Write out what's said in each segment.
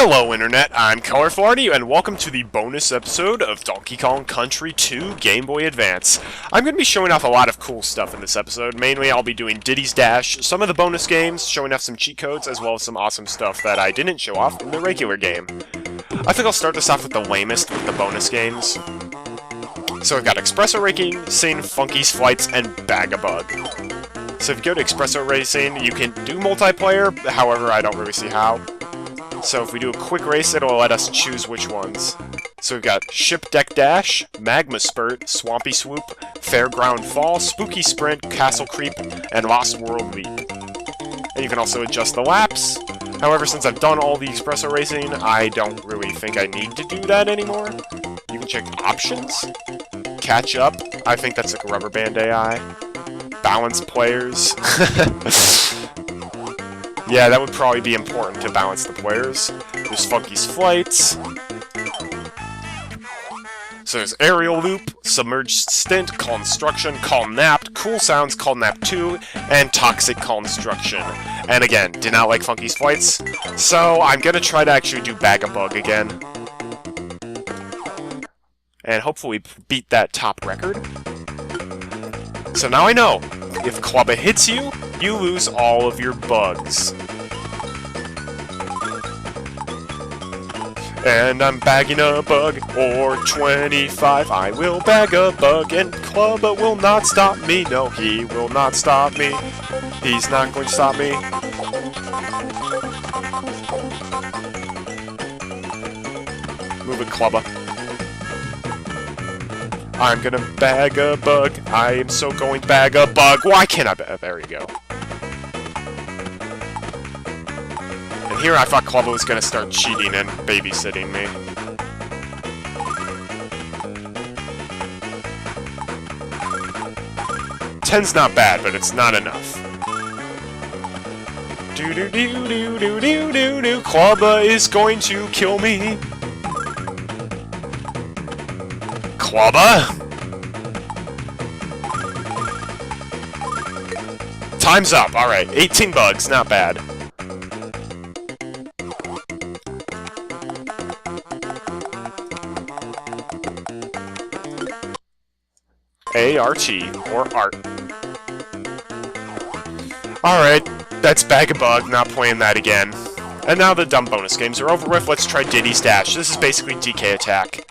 Hello Internet, I'm Colorful Arde, and welcome to the bonus episode of Donkey Kong Country 2 Game Boy Advance. I'm going to be showing off a lot of cool stuff in this episode. Mainly I'll be doing Diddy Stash, some of the bonus games, showing off some cheat codes, as well as some awesome stuff that I didn't show off in the regular game. I think I'll start this off with the lamest, with the bonus games. So we've got Espresso Racing, Sing, Funky's Flights, and Bagga Bug. So if you go to Espresso Racing, you can do multiplayer, however I don't really see how. So if we do a quick race, it'll let us choose which ones. So we've got Ship Deck Dash, Magma Spurt, Swampy Swoop, Fairground Fall, Spooky Sprint, Castle Creep, and Lost World Leap. And you can also adjust the laps. However, since I've done all the Espresso Racing, I don't really think I need to do that anymore. You can check Options, Catch Up, I think that's like a Rubber Band AI, Balance Players. Yeah, that would probably be important to balance the players. There's Funky's Flights. So there's Aerial Loop, Submerged Stint, Construction, Call Napped, Cool Sounds, Call Nap 2, and Toxic Construction. And again, did not like Funky's Flights, so I'm gonna try to actually do Bagga Bug again. And hopefully beat that top record. So now I know, if Clubba hits you, you lose all of your bugs. And I'm bagging a bug, or 25, I will bag a bug, and Clubba will not stop me, no, he will not stop me, he's not going to stop me. Move it, Clubba. I'm gonna bag a bug, I am so going to bag a bug, why can't I there we go. And here I thought Clubba was gonna start cheating and babysitting me. Ten's not bad, but it's not enough. Do do do do do do do do. Clubba is going to kill me. Clubba? Time's up. Alright, 18 bugs, not bad. A-R-T, or Art. Alright, that's Bagga Bug, not playing that again. And now the dumb bonus games are over with, let's try Diddy Stash. This is basically DK Attack.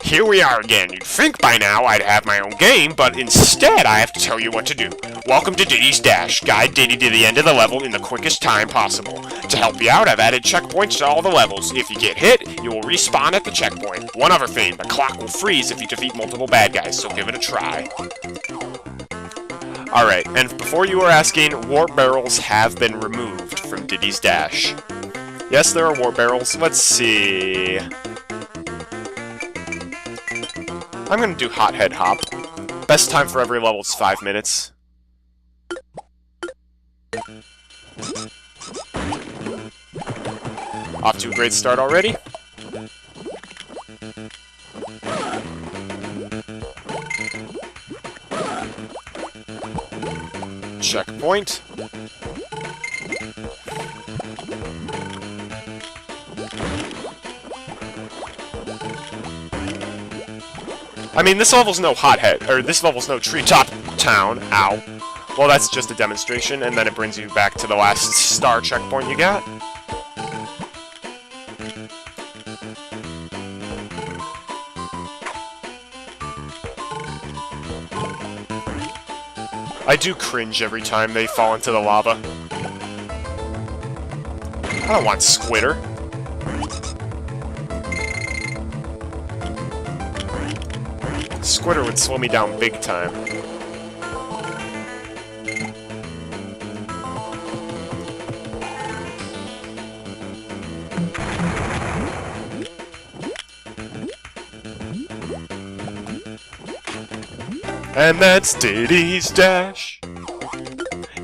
Here we are again. You'd think by now I'd have my own game, but instead I have to tell you what to do. Welcome to Diddy Stash. Guide Diddy to the end of the level in the quickest time possible. To help you out, I've added checkpoints to all the levels. If you get hit, you will respawn at the checkpoint. One other thing, the clock will freeze if you defeat multiple bad guys, so give it a try. Alright, and before you are asking, warp barrels have been removed from Diddy's Dash. Yes, there are warp barrels. Let's see. I'm gonna do Hothead Hop. Best time for every level is 5 minutes. Off to a great start already. Checkpoint. I mean, this level's no hothead, or this level's no treetop town. Ow. Well, that's just a demonstration, and then it brings you back to the last star checkpoint you got. I do cringe every time they fall into the lava. I don't want Squitter. Squitter would slow me down big time. And that's Diddy's Dash.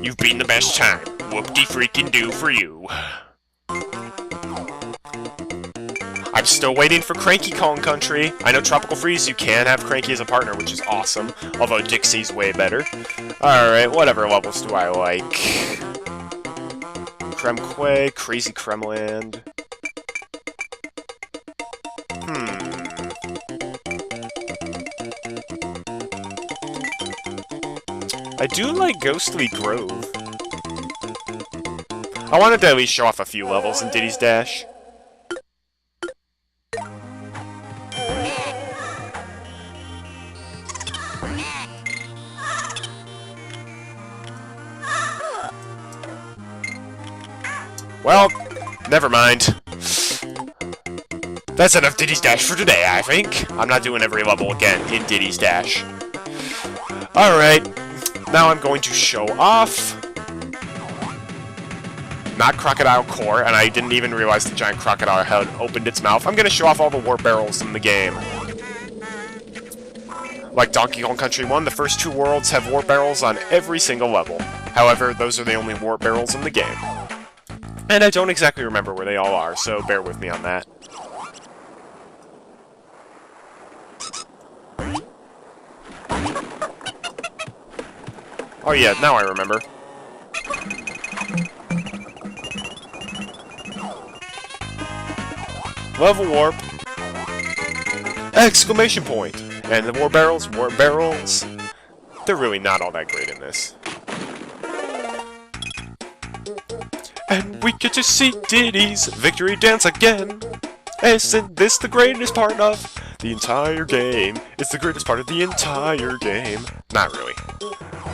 You've been the best time. Whoop-de-freaking-do for you. I'm still waiting for Cranky Kong Country. I know Tropical Freeze, you can have Cranky as a partner, which is awesome. Although Dixie's way better. Alright, whatever levels do I like? Creme Quay, Crazy Kremland. I do like Ghostly Grove. I wanted to at least show off a few levels in Diddy's Dash. Well, never mind. That's enough Diddy's Dash for today, I think. I'm not doing every level again in Diddy's Dash. Alright, now I'm going to show off... not Crocodile Core, and I didn't even realize the giant crocodile had opened its mouth. I'm going to show off all the warp barrels in the game. Like Donkey Kong Country 1, the first 2 worlds have warp barrels on every single level. However, those are the only warp barrels in the game. And I don't exactly remember where they all are, so bear with me on that. Oh yeah, now I remember. Level warp! Exclamation point! And the warp barrels, they're really not all that great in this. And we get to see Diddy's victory dance again! Isn't this the greatest part of the entire game? It's the greatest part of the entire game. Not really.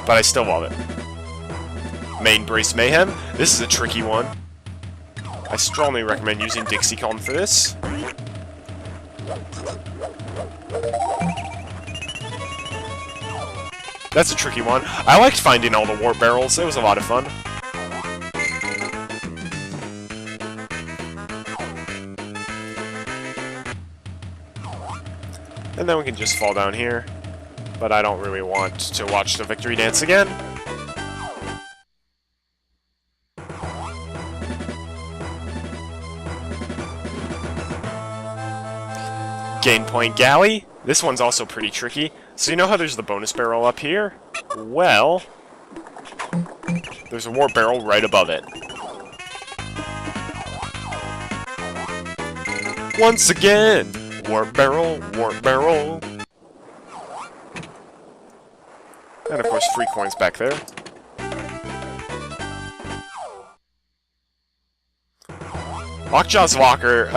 But I still love it. Main Brace Mayhem. This is a tricky one. I strongly recommend using Dixie-Con for this. That's a tricky one. I liked finding all the warp barrels. It was a lot of fun. And then we can just fall down here. But I don't really want to watch the victory dance again. Gain Point Galley. This one's also pretty tricky. So you know how there's the bonus barrel up here? Well, there's a warp barrel right above it. Once again, warp barrel, warp barrel. And of course, free coins back there. Lockjaw's Locker,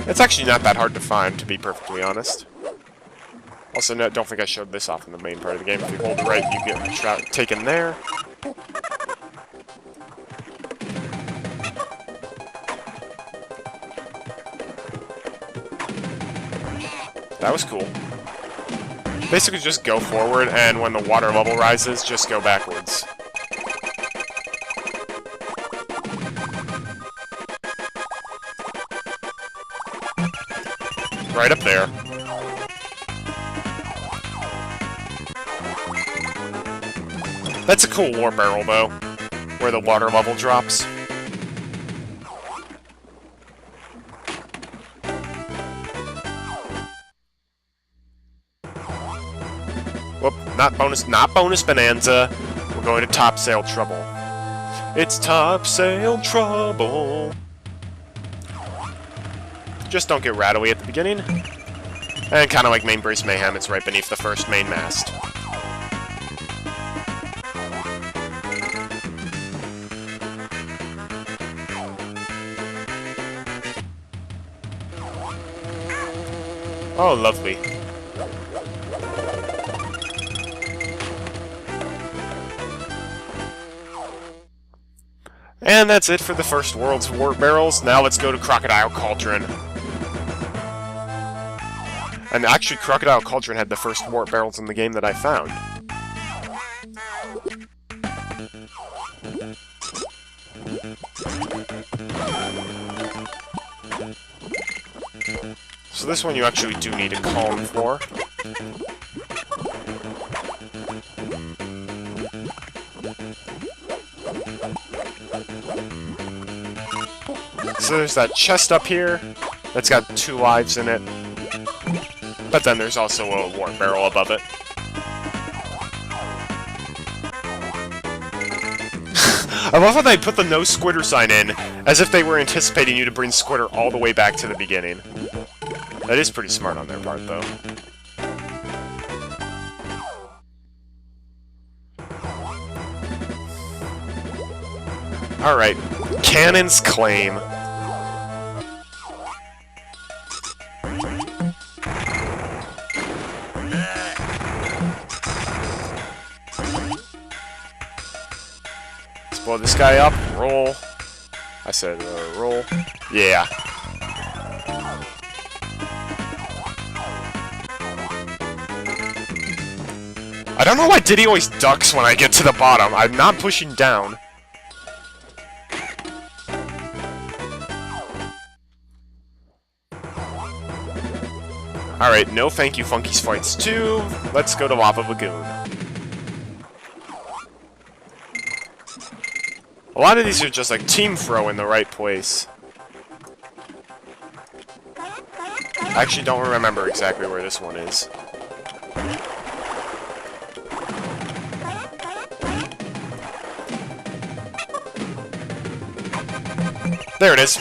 it's actually not that hard to find, to be perfectly honest. Also, no, don't think I showed this off in the main part of the game. If you hold it right, you get taken there. That was cool. Basically just go forward, and when the water level rises, just go backwards. Right up there. That's a cool warp barrel, though, where the water level drops. Whoop, not bonus bonanza. We're going to top sail trouble. It's top sail trouble. Just don't get rattly at the beginning. And kind of like Main Brace Mayhem, it's right beneath the first main mast. Oh, lovely. And that's it for the first world's warp barrels. Now let's go to Crocodile Cauldron. And actually, Crocodile Cauldron had the first warp barrels in the game that I found. So this one you actually do need a column for. So there's that chest up here that's got 2 lives in it. But then there's also a warp barrel above it. I love how they put the no squitter sign in, as if they were anticipating you to bring Squitter all the way back to the beginning. That is pretty smart on their part, though. Alright. Cannon's Claim. Let's blow this guy up. Roll. I said roll. Yeah. I don't know why Diddy always ducks when I get to the bottom. I'm not pushing down. Alright, no thank you Funky's Fights 2. Let's go to Lava Lagoon. A lot of these are just like team throw in the right place. I actually don't remember exactly where this one is. There it is.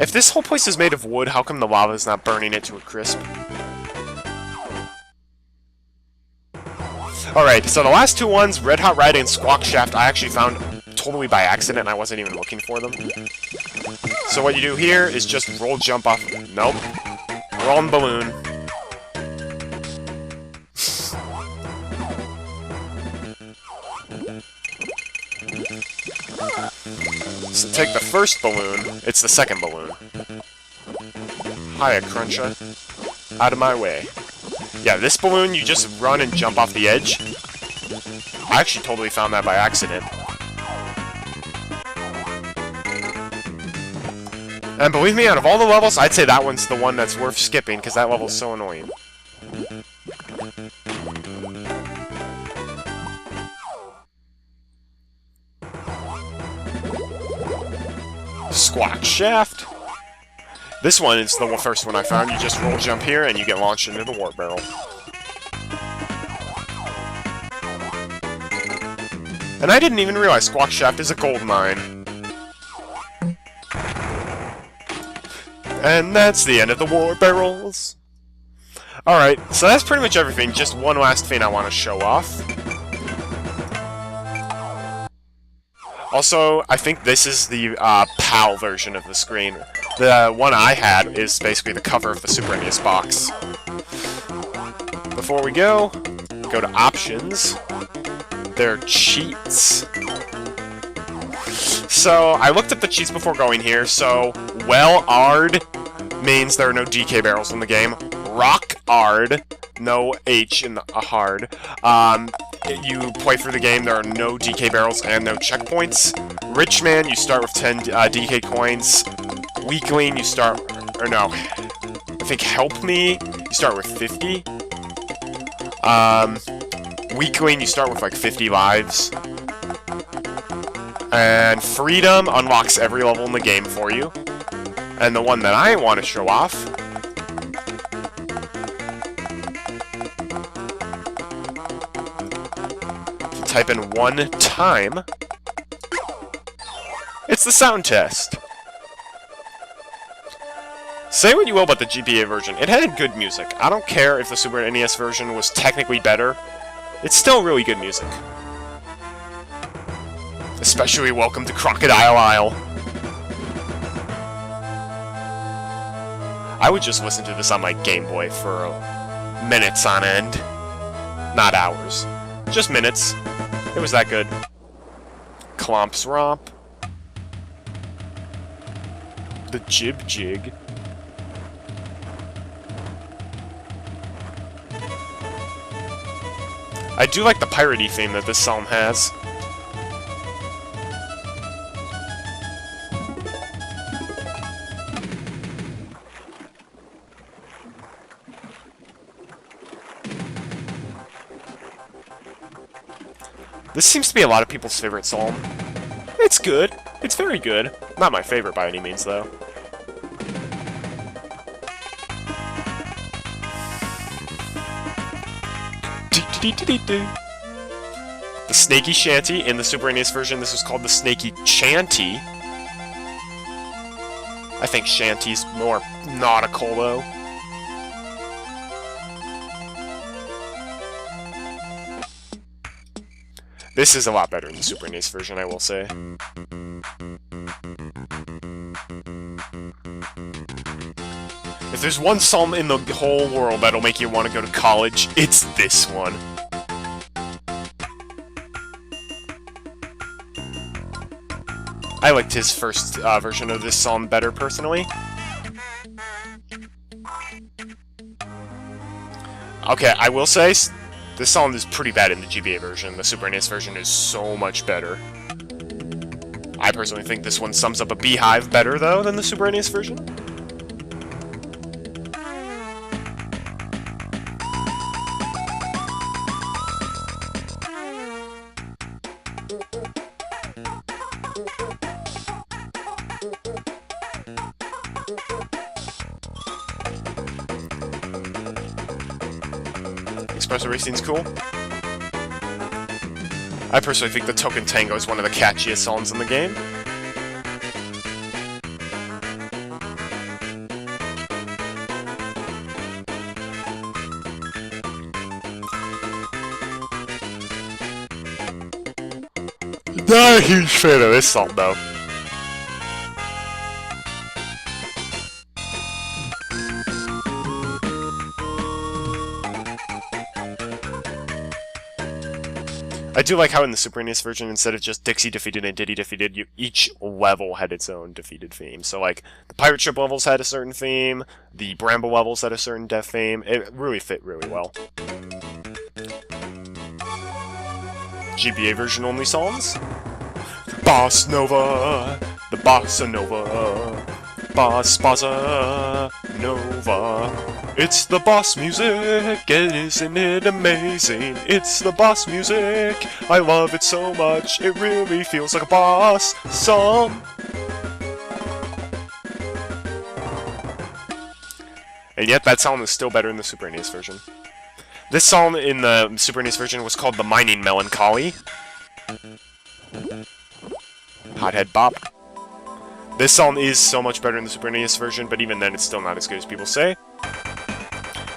If this whole place is made of wood, how come the lava is not burning it to a crisp? Alright, so the last two ones, Red Hot Ride and Squawk Shaft, I actually found totally by accident, and I wasn't even looking for them. So what you do here is just roll jump off... Nope. Roll and balloon. So take the first balloon, it's the second balloon. Hiya, Cruncha. Out of my way. Yeah, this balloon, you just run and jump off the edge. I actually totally found that by accident. And believe me, out of all the levels, I'd say that one's the one that's worth skipping, because that level's so annoying. Squawk Shaft. This one is the first one I found. You just roll jump here and you get launched into the warp barrel. And I didn't even realize Squawk Shaft is a gold mine. And that's the end of the warp barrels. Alright, so that's pretty much everything. Just one last thing I want to show off. Also, I think this is the PAL version of the screen. The one I had is basically the cover of the Super NES box. Before we go to Options. There are cheats. So, I looked up the cheats before going here, so, well, Arde means there are no DK barrels in the game. Rock Arde, no H in the hard. You play through the game, there are no DK barrels and no checkpoints. Rich Man, you start with 10 DK coins. Weakling, you start... or no. I think Help Me, you start with 50. Weakling, you start with like 50 lives. And Freedom unlocks every level in the game for you. And the one that I want to show off... if you type in one time... it's the sound test! Say what you will about the GBA version, it had good music. I don't care if the Super NES version was technically better. It's still really good music. Especially Welcome to Crocodile Isle. I would just listen to this on my Game Boy for minutes on end. Not hours. Just minutes. It was that good. Clomps Romp. The Jib Jig. I do like the piratey theme that this song has. This seems to be a lot of people's favorite song. It's good. It's very good. Not my favorite by any means, though. The Snaky Shanty in the Super NES version, this was called the Snaky Chanty. I think Shanty's more nautical, though. This is a lot better than the Super NES version, I will say. If there's one song in the whole world that'll make you want to go to college, it's this one. I liked his first version of this song better, personally. Okay, I will say, this song is pretty bad in the GBA version. The Super NES version is so much better. I personally think this one sums up a beehive better, though, than the Super NES version. Espresso Racing's cool. I personally think the Token Tango is one of the catchiest songs in the game. Not a huge fan of this song, though. I do like how in the Super NES version, instead of just Dixie defeated and Diddy defeated, each level had its own defeated theme. So, like, the pirate ship levels had a certain theme, the Bramble levels had a certain death theme. It really fit really well. GBA version only songs? Boss Nova, the Bossa Nova, Bossa Nova. It's the boss music, and isn't it amazing? It's the boss music, I love it so much, it really feels like a boss song. And yet that song is still better in the Super NES version. This song in the Super NES version was called the Mining Melancholy. Hothead Bop. This song is so much better in the Super NES version, but even then it's still not as good as people say.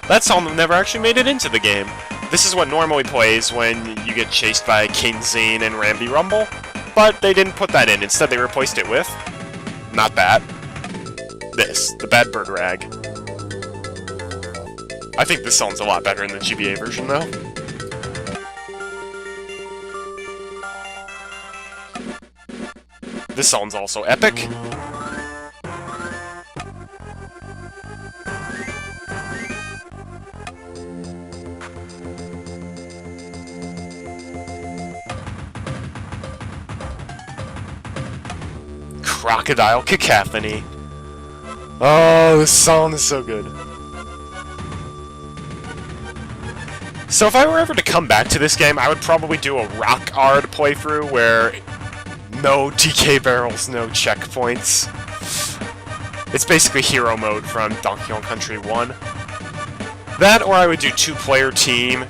That song never actually made it into the game. This is what normally plays when you get chased by King Zane and Ramby Rumble, but they didn't put that in. Instead, they replaced it with... not that. This, the Bad Bird Rag. I think this song's a lot better in the GBA version, though. This song's also epic. Crocodile Cacophony. Oh, this song is so good. So if I were ever to come back to this game, I would probably do a Rock Arde playthrough where no DK barrels, no checkpoints. It's basically hero mode from Donkey Kong Country 1. That, or I would do two-player team,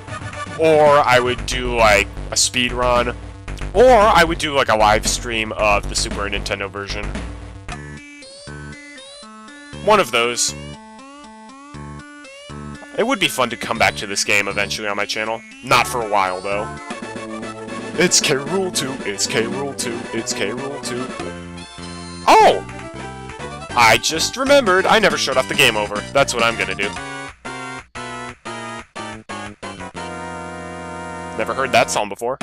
or I would do like a speed run, or I would do like a live stream of the Super Nintendo version. One of those. It would be fun to come back to this game eventually on my channel. Not for a while, though. It's K. Rool 2, it's K. Rool 2, it's K. Rool 2. Oh! I just remembered I never showed off the game over. That's what I'm gonna do. Never heard that song before.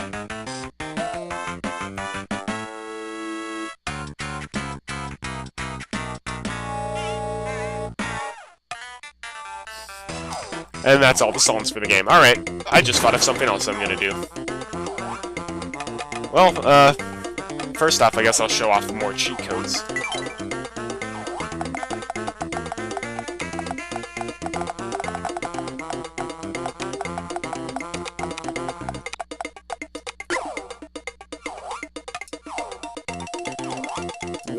And that's all the songs for the game. Alright, I just thought of something else I'm gonna do. Well, first off, I guess I'll show off more cheat codes.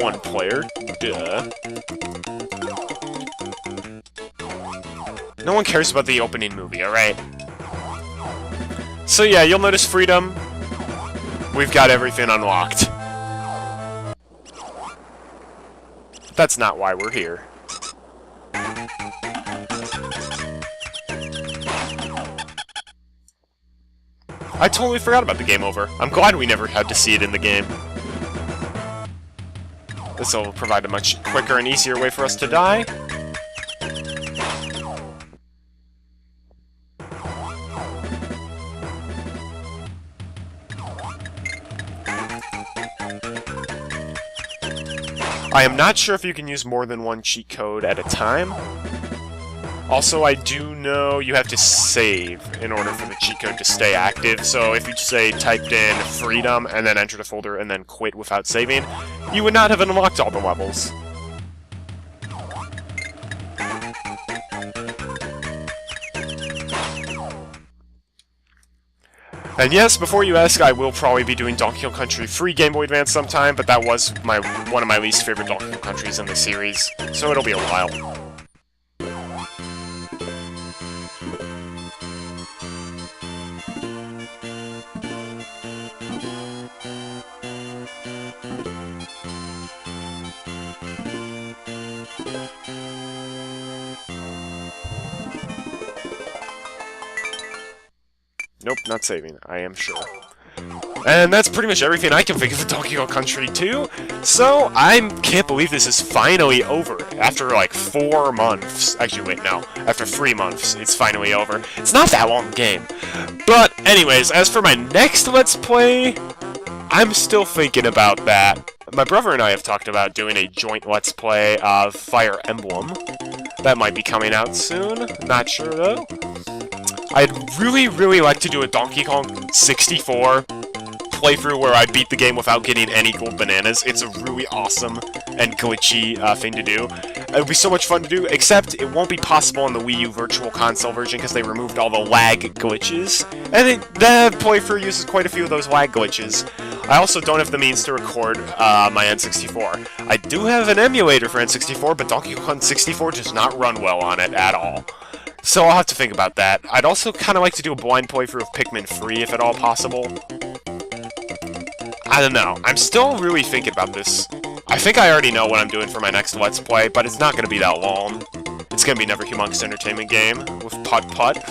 One player, duh. No one cares about the opening movie, alright? So yeah, you'll notice Freedom. We've got everything unlocked. But that's not why we're here. I totally forgot about the game over. I'm glad we never had to see it in the game. This will provide a much quicker and easier way for us to die. I am not sure if you can use more than one cheat code at a time. Also, I do know you have to save in order for the cheat code to stay active, so if you say typed in freedom and then entered a folder and then quit without saving, you would not have unlocked all the levels. And yes, before you ask, I will probably be doing Donkey Kong Country free Game Boy Advance sometime, but that was one of my least favorite Donkey Kong Countries in the series, so it'll be a while. Nope, not saving, I am sure. And that's pretty much everything I can think of for Donkey Kong Country 2, so I can't believe this is finally over. After like 4 months, actually wait, no, after 3 months, it's finally over. It's not that long a game. But anyways, as for my next Let's Play, I'm still thinking about that. My brother and I have talked about doing a joint Let's Play of Fire Emblem. That might be coming out soon, not sure though. I'd really like to do a Donkey Kong 64 playthrough where I beat the game without getting any gold bananas. It's a really awesome and glitchy thing to do. It would be so much fun to do, except it won't be possible in the Wii U Virtual Console version because they removed all the lag glitches. And the playthrough uses quite a few of those lag glitches. I also don't have the means to record my N64. I do have an emulator for N64, but Donkey Kong 64 does not run well on it at all. So I'll have to think about that. I'd also kind of like to do a blind playthrough of Pikmin 3, if at all possible. I don't know. I'm still really thinking about this. I think I already know what I'm doing for my next Let's Play, but it's not going to be that long. It's going to be another Humongous Entertainment game with Putt-Putt.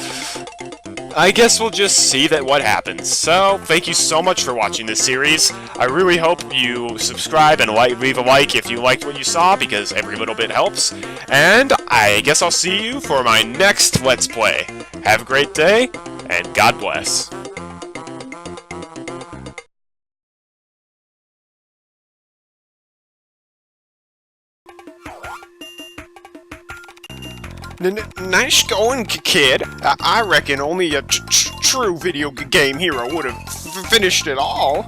I guess we'll just see what happens. So, thank you so much for watching this series. I really hope you subscribe and leave a like if you liked what you saw, because every little bit helps. And I guess I'll see you for my next Let's Play. Have a great day, and God bless. Nice going, kid. I reckon only a true video game hero would have finished it all.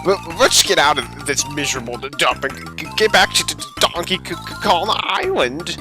But let's get out of this miserable dump and get back to Donkey Kong Island.